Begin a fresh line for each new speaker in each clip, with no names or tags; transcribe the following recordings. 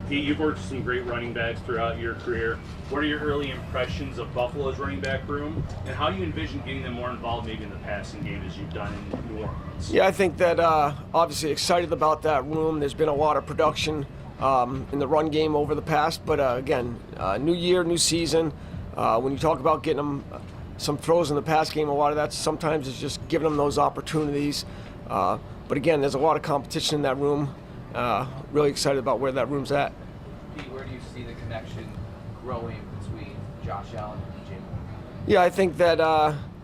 Pete, you've worked with some great running backs throughout your career. What are your early impressions of Buffalo's running back room, and how do you envision getting them more involved maybe in the passing game as you've done in New Orleans?
Yeah, I think that obviously excited about that room. There's been a lot of production in the run game over the past, but again, new year, new season. When you talk about getting them some throws in the pass game, a lot of that sometimes is just giving them those opportunities. But again, there's a lot of competition in that room. Really excited about where that room's at.
Pete, where do you see the connection growing between Josh Allen and DJ Moore?
Yeah, I think that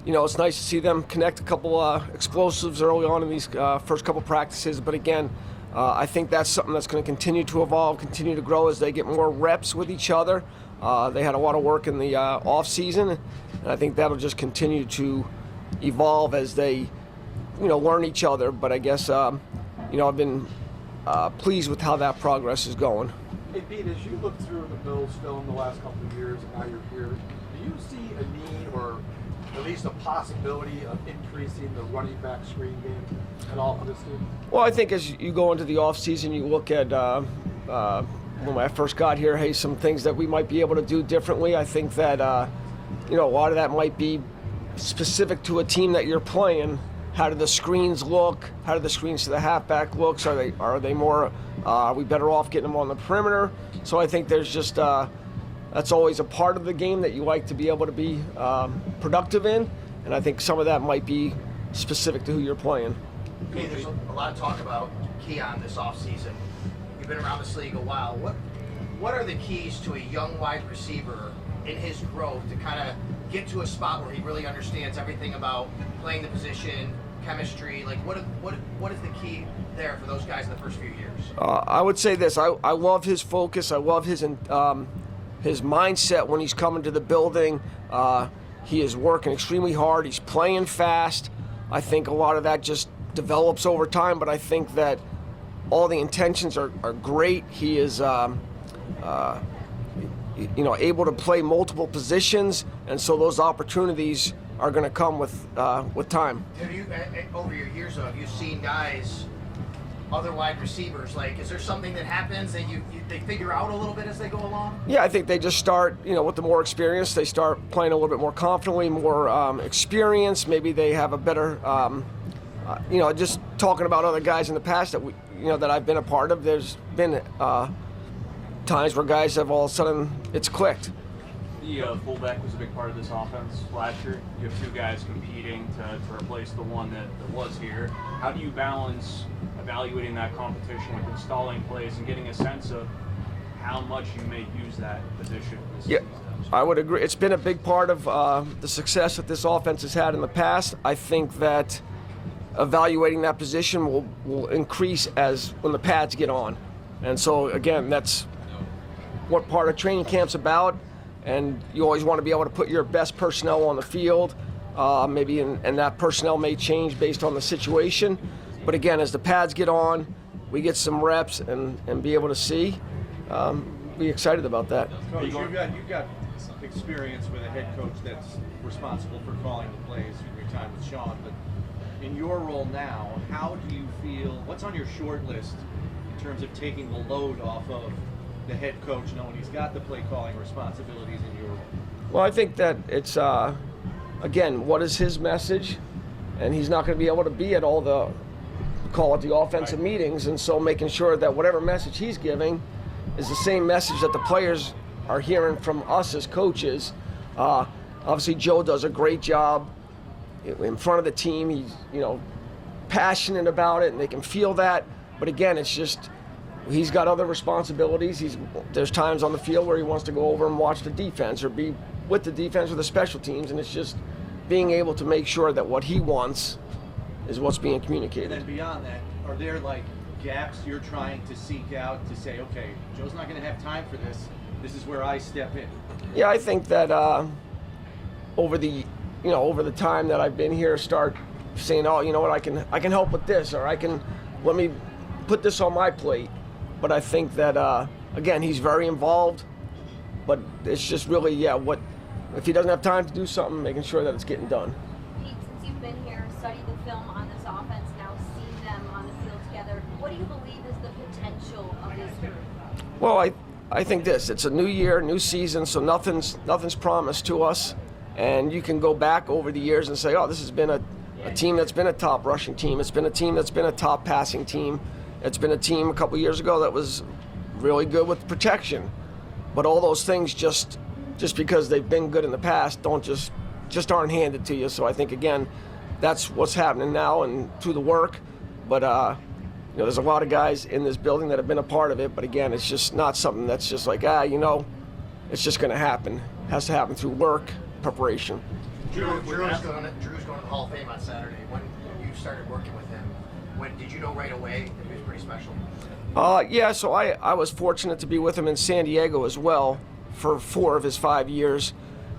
it's nice to see them connect a couple explosives early on in these first couple practices. But again, I think that's something that's going to continue to evolve, continue to grow as they get more reps with each other. They had a lot of work in the off season, and I think that'll just continue to evolve as they, learn each other. But I guess, I've been pleased with how that progress is going.
Hey Pete, as you look through the Bills film the last couple of years and now you're here, do you see a need or at least a possibility of increasing the running back screen game at all for this team?
Well, I think as you go into the offseason, you look at when I first got here, hey, some things that we might be able to do differently. I think that a lot of that might be specific to a team that you're playing. How do the screens look? How do the screens to the halfback looks? Are they more? Are we better off getting them on the perimeter? So I think there's just that's always a part of the game that you like to be able to be productive in, and I think some of that might be specific to who you're playing.
Hey, there's a lot of talk about Keon this offseason. You've been around this league a while. What are the keys to a young wide receiver in his growth to kind of get to a spot where he really understands everything about playing the position, chemistry? Like, what is the key there for those guys in the first few years?
I would say this. I love his focus. I love his mindset when he's coming to the building. He is working extremely hard. He's playing fast. I think a lot of that just develops over time, but I think that all the intentions are great. He is able to play multiple positions, and so those opportunities are going to come with time.
Have you, over your years, have you seen guys, other wide receivers, like, is there something that happens that they figure out a little bit as they go along?
Yeah, I think they just start, with the more experience, they start playing a little bit more confidently, more experience. Maybe they have a better, just talking about other guys in the past that that I've been a part of. There's been times where guys have all of a sudden it's clicked.
The fullback was a big part of this offense last year. You have two guys competing to replace the one that was here. How do you balance evaluating that competition with installing plays and getting a sense of how much you may use that position this season?
I would agree. It's been a big part of the success that this offense has had in the past. I think that evaluating that position will increase when the pads get on. And so, again, that's what part of training camp's about. And you always want to be able to put your best personnel on the field. And that personnel may change based on the situation. But again, as the pads get on, we get some reps and be able to see. Be excited about that.
Coach, you've got experience with a head coach that's responsible for calling the plays in your time with Sean. But in your role now, how do you feel? What's on your short list in terms of taking the load off of the head coach, knowing he's got the play calling responsibilities in your role?
Well, I think that it's again, what is his message? And he's not going to be able to be at all the offensive meetings, and so making sure that whatever message he's giving is the same message that the players are hearing from us as coaches. Obviously, Joe does a great job in front of the team. He's passionate about it, and they can feel that. But again, it's just he's got other responsibilities. There's times on the field where he wants to go over and watch the defense or be with the defense or the special teams, and it's just being able to make sure that what he wants is what's being communicated.
And then beyond that, are there gaps you're trying to seek out to say, okay, Joe's not going to have time for this. This is where I step in?
Yeah, I think that over the time that I've been here, start saying, oh, you know what, I can help with this, or let me put this on my plate. But I think that again, he's very involved. But it's just really, what if he doesn't have time to do something, making sure that it's getting done.
Pete, since you've been here, studied the film on this offense, now seen them on the field together, what do you believe is the potential of this group?
Well, I think this. It's a new year, new season, so nothing's promised to us. And you can go back over the years and say, oh, this has been a team that's been a top rushing team. It's been a team that's been a top passing team. It's been a team a couple years ago that was really good with protection. But all those things just because they've been good in the past don't just aren't handed to you. So I think, again, that's what's happening now and through the work. But there's a lot of guys in this building that have been a part of it. But again, it's just not something that's just like, it's just going to happen. It has to happen through work, preparation.
Drew's going to the Hall of Fame on Saturday. When you started working with him, did you know right away that he was pretty special?
Yeah, so I was fortunate to be with him in San Diego as well for 4 of his 5 years.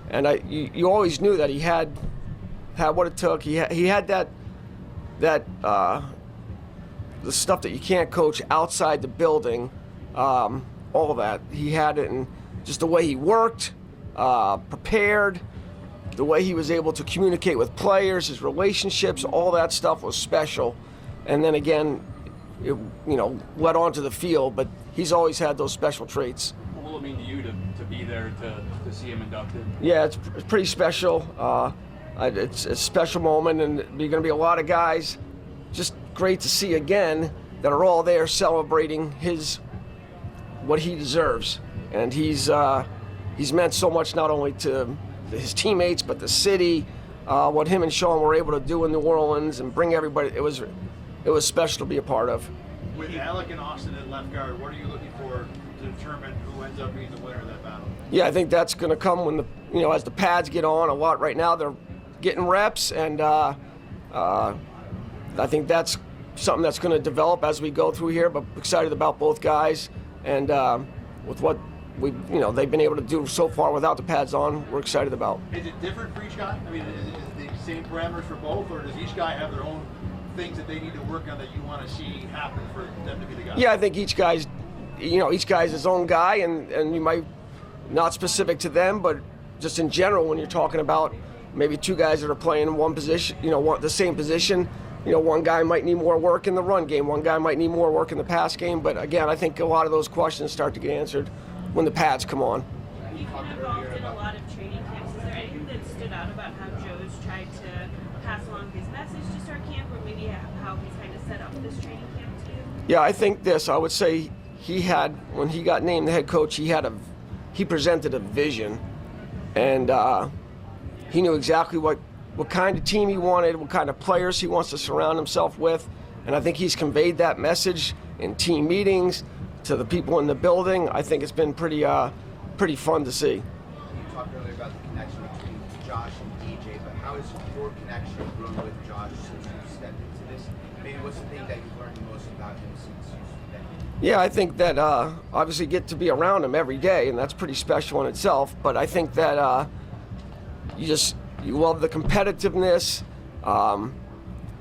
And you always knew that he had what it took. He had that the stuff that you can't coach outside the building, all of that. He had it in just the way he worked, prepared, the way he was able to communicate with players, his relationships, all that stuff was special. And then again, it led on to the field, but he's always had those special traits.
What will it mean to you to be there to see him inducted?
Yeah, it's pretty special. It's a special moment, and there's going to be a lot of guys. Just great to see again that are all there celebrating what he deserves, and he's meant so much not only to his teammates but the city. What him and Sean were able to do in New Orleans and bring everybody, it was special to be a part of.
With Alec and Austin at left guard, what are you looking for to determine who ends up being the winner of that battle?
Yeah, I think that's going to come when as the pads get on a lot. Right now they're getting reps, and I think that's something that's going to develop as we go through here. But excited about both guys, and with what they've been able to do so far without the pads on, we're excited about.
Is it different for each guy? I mean, is it the same parameters for both, or does each guy have their own things that they need to work on that you want to see happen for them to be the guy?
Yeah, I think each guy's his own guy, and you might, not specific to them, but just in general, when you're talking about maybe 2 guys that are playing in one position, the same position, one guy might need more work in the run game, one guy might need more work in the pass game. But again, I think a lot of those questions start to get answered when the pads come on.
You've been involved in a lot of training camps. Is there anything that stood out about how Joe's tried to pass along his message to start camp, or maybe how he's kind of set up this training camp too?
Yeah, I think this. I would say when he got named the head coach, he presented a vision, and he knew exactly what kind of team he wanted, what kind of players he wants to surround himself with, and I think he's conveyed that message in team meetings to the people in the building. I think it's been pretty fun to see.
You talked earlier about the connection between Josh and DJ, but how has your connection grown with Josh since you stepped into this? Maybe what's the thing that you've learned the most about him since you've been here?
Yeah, I think that obviously get to be around him every day, and that's pretty special in itself. But I think that you love the competitiveness.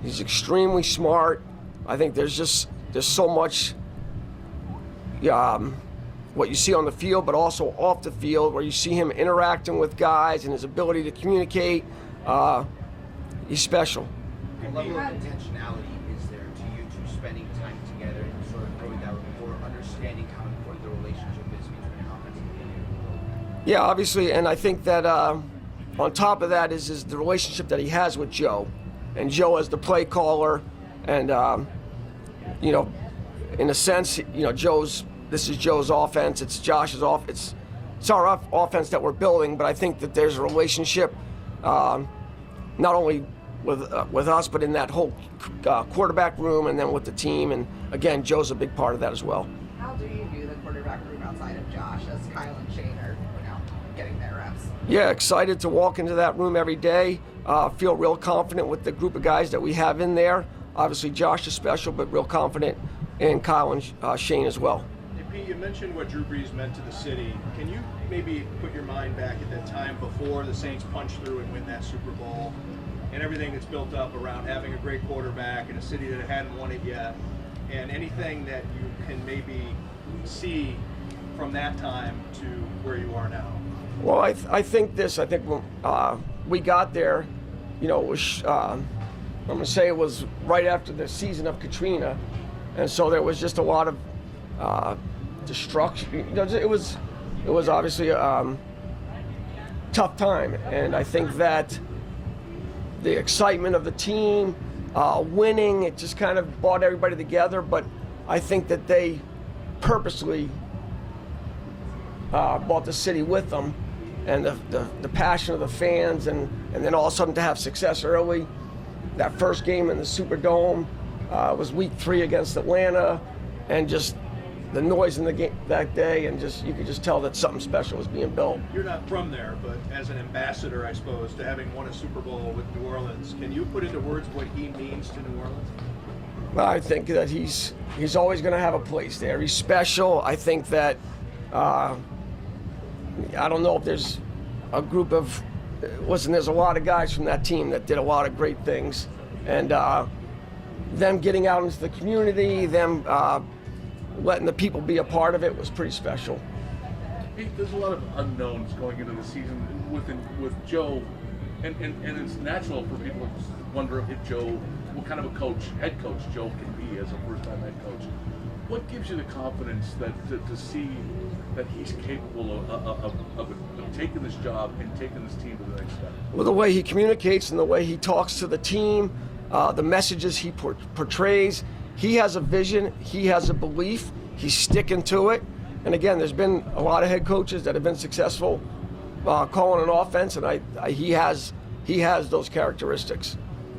He's extremely smart. I think there's so much what you see on the field, but also off the field, where you see him interacting with guys and his ability to communicate. He's special.
What level of intentionality is there to you two spending time together and sort of growing that rapport, understanding how important the relationship is between offense and defense?
Yeah, obviously, and I think that on top of that is the relationship that he has with Joe, and Joe as the play caller, and in a sense, this is Joe's offense, it's Josh's offense, it's our offense that we're building. But I think that there's a relationship, not only with us, but in that whole quarterback room, and then with the team. And again, Joe's a big part of that as well.
How do you view the quarterback room outside of Josh as Kyle and Shane are getting their reps?
Yeah, excited to walk into that room every day. Feel real confident with the group of guys that we have in there. Obviously, Josh is special, but real confident in Kyle and Shane as well.
Hey, Pete, you mentioned what Drew Brees meant to the city. Can you maybe put your mind back at that time before the Saints punched through and win that Super Bowl, and everything that's built up around having a great quarterback in a city that hadn't won it yet, and anything that you can maybe see from that time to where you are now?
Well, I think when we got there, it was, I'm going to say it was right after the season of Katrina. And so there was just a lot of destruction. You know, it was obviously a tough time, and I think that the excitement of the team, winning, it just kind of brought everybody together. But I think that they purposely brought the city with them, and the passion of the fans, and then all of a sudden to have success early. That first game in the Superdome was week 3 against Atlanta, and just the noise in the game that day, and just you could just tell that something special was being built.
You're not from there, but as an ambassador, I suppose, to having won a Super Bowl with New Orleans, can you put into words what he means to New Orleans?
Well, I think that he's always going to have a place there. He's special. I think that I don't know if there's a group of there's a lot of guys from that team that did a lot of great things, and them getting out into the community, them letting the people be a part of it was pretty special.
Hey, there's a lot of unknowns going into the season with Joe, and it's natural for people to wonder if Joe, what kind of a head coach Joe can be as a first-time head coach. What gives you the confidence that to see that he's capable of taking this job and taking this team to the next step?
Well, the way he communicates and the way he talks to the team, the messages he portrays. He has a vision, he has a belief, he's sticking to it. And again, there's been a lot of head coaches that have been successful calling an offense, and he has those characteristics.